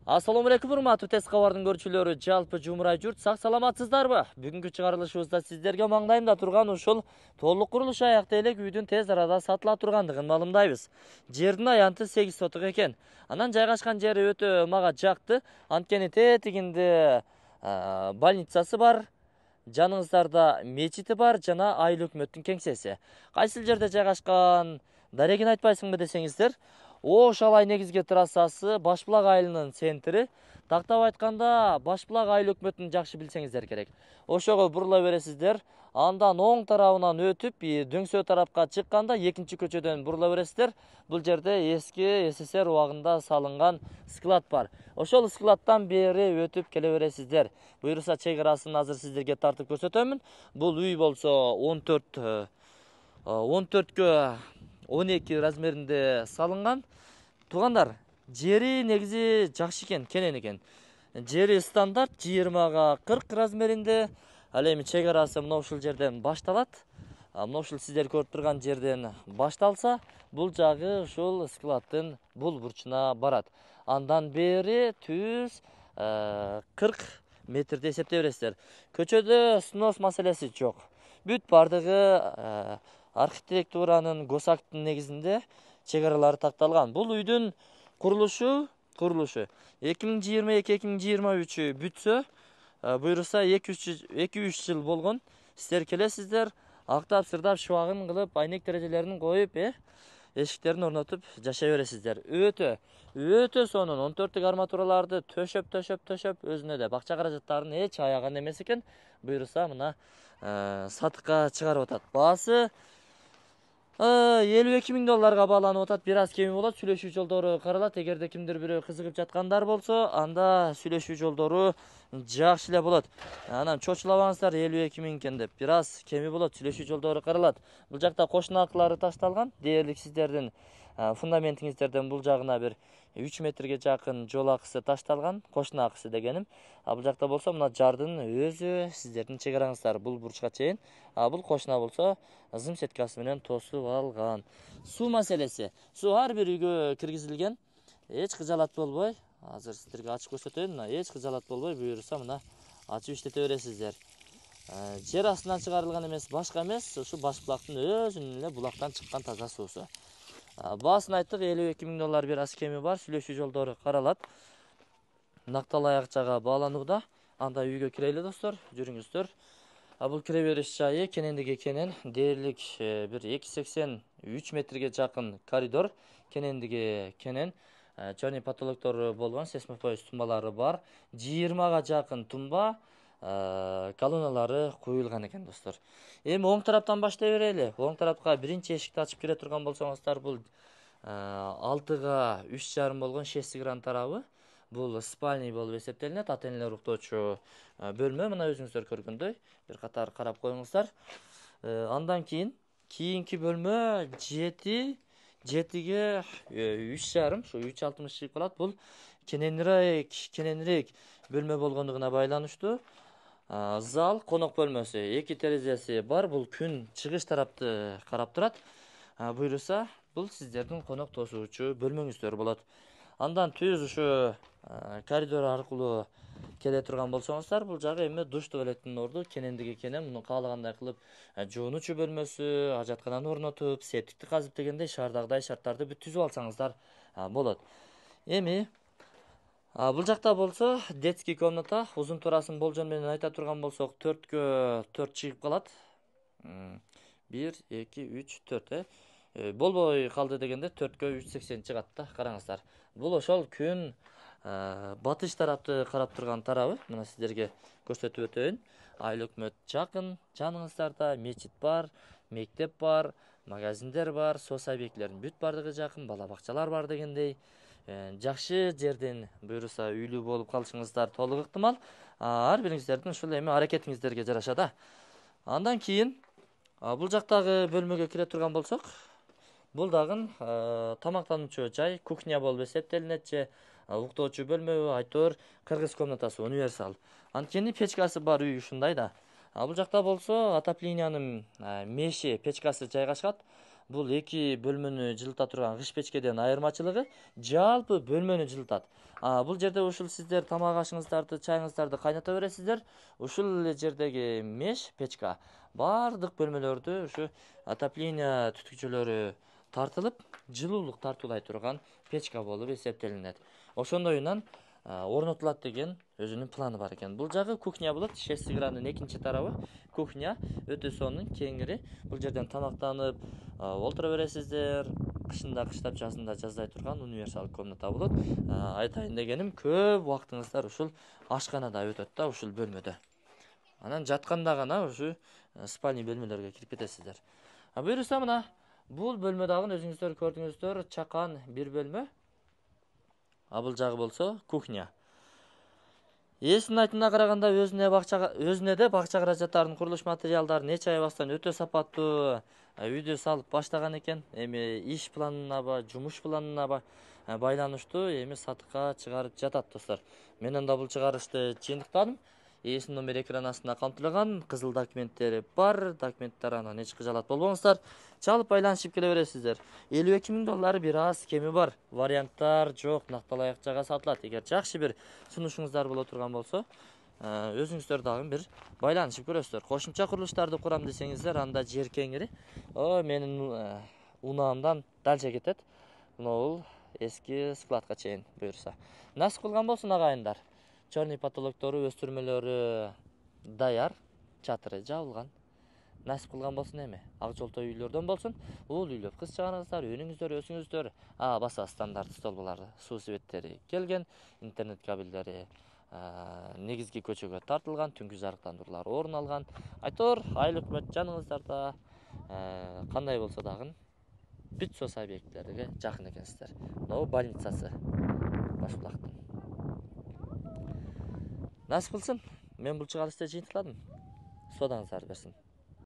Assalamu алейкум, урматтуу тез кабардын көрүүчүлөрү, жалпы жумурай журт, сак саламатсыздарбы? Бүгүнкү чыгарылышыбызда сиздерге маңдайымда турган ушул толук курулуш аякта элек үйдүн тез арада сатыла тургандыгын маалымдайбыз. Жердин аянты 8 сотук экен. Анан жайгашкан жери өтө мага жакты. Анткени тетигинде больницасы бар, жаныңыздарда мечити бар жана айыл өкмөттүн кеңсеси. Кайсыл жерде жайгашкан дарегин айтпайсыңбы десеңиздер, Ошалай негизги трассасы Башбулак айылынын центри. Тактап айтканда Башбулак айыл өкмөтүн жакшы билсеңиздер керек. Ошого бурула бересиздер. Андан оң тарабынан өтүп, дөңсө тарапка чыкканда экинчи көчөдөн бурула бересиздер. Бул жерде эски СССР убагында салынган склад бар. Ошол складдан бери өтүп келе бересиздер. Буюрса чек арасын азыр сиздерге тартып көрсөтөмүн. Бул үй болсо 14кө 12 размеринде салынган. Туугандар, жери негизи жакшы экен, кенен экен. Жери стандарт 20га 40 размеринде. Ал эми чек арасы мына ушул жерден башталат. Мына ушул сиздер көрүп турган жерден башталса, бул жагы ушул складдын бул бурчуна барат. Андан бери түз 40 метрди эсептей бересиздер. Көчөдө снос маселеси жок. Бүт бардыгы архитектуранын госактын негизинде чек аралары такталган. Бул үйдүн курулушу 2022-2023 бүтсө, буюрса 2-3 жыл болгон. Сиздер келесиздер, актап сырдап шубагын кылып, айнек терезелерин коюп, эшиктерин орнотуп жашай бересиздер. Өтө сонун 14 арматураларды төшөп өзүнө да бакча каражаттарын эч аяган эмес экен. Буюрса мына сатыкка чыгарып атат. Баасы $52.000 бааланып атат. Бир аз кеми болот. Сүйлөшүү жолдору каралат. Эгерде кимдир бирөө кызыгып жаткандар болсо, анда сүйлөшүү жолдору жакшы эле болот. Анан чочулабаңыздар, 52.000 экен деп. Бир аз кеми болот. Сүйлөшүү жолдору каралат. Бул жакта кошуналыклары ташталган. Дээрлик сиздердин фундаментиңиздерден бул жагына бир 3 метрге жакын жол акысы ташталган. Кошуна акысы дегеним. Бул жакта болсо мына жардын өзү сиздердин чек араңыздар бул бурчка чейин. Бул кошуна болсо зым сеткасы менен тосуп алган. Суу маселеси. Суу ар бир үйгө киргизилген. Эч кыжалат болбой, азыр сиздерге ачып көрсөтөйүн. Эч кыжалат болбой, буюрса мына ачып иштете бересиздер. Жер астынан чыгарылган эмес, башка эмес, ушу Башбулактын өзүнүн эле булактан чыккан таза суусу. Баасын айттык, $52.000 бир аз кеми бар. Сүйлөшүү жолдору каралат. Нактал аякчага бааланууда. Анда үйгө кирели достор, жүрүңүздөр. Бул кире бериш жайы кенендиги кенен, дээрлик бир 283 метрге жакын коридор, кенендиги кенен, жони потолоктору болгон сейсмопояс тумбалары бар. 20га жакын тумба, колонналары коюлган экен достор. Эми оң тараптан баштай берели. Оң тарапка биринчи эшикти ачып кире турган болсоңуздар, бул 6га 3,5 болгон 6 гран тарабы. Бул спальный болуп эсептелинет. Ата-энелер уктоочу бөлмө, мына өзүңүздөр көргөндөй. Бир катар карап коюңуздар. Андан кийинки бөлмө 7ге 3,5, ушу 3,60 чыгып калат. Бул кененирээк бөлмө болгондугуна байланыштуу. Зал, конок бөлмөсү, 2 терезеси бар. Бул күн чыгыш тарапты карап турат. Буюрса, бул сиздердин конок тосуучу бөлмөңүздөр болот. Андан түз ушу коридор аркылуу келе турган болсоңуздар, бул жагы эми душ туалеттин орду, кенендиги кенен, муну каалагандай кылып жуунуучу бөлмөсү, ажаткананы орнотуп, септикти казып дегендей шаардагыдай шарттарды бүт түзүп алсаңыздар болот. Эми бул жакта болсо детский комната, узун туурасын болжол менен айта турган болсок, 4кө 4 чыгып калат. 1, 2, 3, 4 болбой калды дегенде 4кө 3,80 чыгат да, караңыздар. Бул ошол күн батыш тарапты карап турган тарабы. Мына сиздерге көрсөтүп өтөйүн. Айыл өкмөт жакын, жаныңыздарда мечит бар, мектеп бар, магазиндер бар, соц объектилердин бүт бардыгы жакын, бала бакчалар бар дегендей. Жакшы жерден буюрса үйлүү болуп калышыңыздар толук ыктымал. Ар бириңиздердин ушул эми аракетиңиздерге жараша да. Андан кийин бул жактагы бөлмөгө кире турган болсок, бул дагы тамактануучу жай, кухня болуп эсептелинет же уктоочу бөлмө, айтор кыргыз комнатасы универсал. Анткени печкасы бар үй ушундай да. Бул жакта болсо отоплениянын меши, печкасы жайгашат. Бул эки бөлмөнү жылыта турган кыш печкеден айырмачылыгы жалпы бөлмөнү жылытат. Бул жерде ушул сиздер тамак ашыңыздарды, чайыңыздарды кайната бересиздер. Ушул эле жердеги меш печка бардык бөлмөлөрдү ушу отопление түтүкчөлөрү тартылып, жылуулук тартуулай турган печка болуп эсептелинет. Ошондойунан орнотулат деген өзүнүн планы бар экен. Бул жагы кухня болот. Шестик кранын экинчи тарабы кухня, өтө сонун, кеңири. Бул жерден тамактанып олтура бересиздер. Кышында кыштап, жазында жаздай турган универсал комната болот. Айтайын дегеним, көп убактыңыздар ушул ашканада өтөт да, ушул бөлмөдө. Анан жатканда гана ушу спальный бөлмөлөргө кирип кетесиздер. Буюрса мына бул бөлмө дагы өзүңүздөр көрдүңүздөр, чакан бир бөлмө. Бул жагы болсо кухня. Ээсинин айтымына караганда өзүнө де бакча каражаттарынын курулуш материалдарын эч аябастан өтө сапаттуу үйдө салып баштаган экен. Эми иш планына жумуш планына байланыштуу эми сатыкка чыгарып жатат достор. Мен анда бул чыгарышты чыйынтыктадым. Ээсинин номер экран астында камтылган, кызыл документтери бар. Документтер анан эч кыжалат болбоңуздар. Чалып байланышып келе бересиздер. 52 000 доллар бир аз кеми бар. Варианттар жок, накталайык жага сатылат. Эгер жакшы бир сунушуңуздар боло турган болсо, өзүңүздөр дагы бир байланышып көрөсүздөр. Кошумча курулуштарды курам десеңиздер, анда жер кеңири. Менин унаамдан дальше кетет. Бул эски складка чейин буюрса. Насып кылган болсун агайындар. Черный потолоктору, өстүрмөлөрү даяр, чатыры жабылган. Насып кылган болсун эми. Ак жолтой үйлөрдөн болсун. Ул үйлөп кыз чыгарыңыздар, өнүңүздөр, өсүңүздөр. Баса стандарт столбулары, суу себеттери келген, интернет кабелдери негизги көчөгө тартылган, түнкү жарыктандыруулар орун алган. Айтор, айыл өкмөт жаныңыздарда. Кандай болсо дагы бүт сос объектилерге жакын экенсиздер. Мына больницасы Башбулактын. Насып кылсын. Мен бул чыгарышты жыйынтыкладым. Содаңыздар берсин.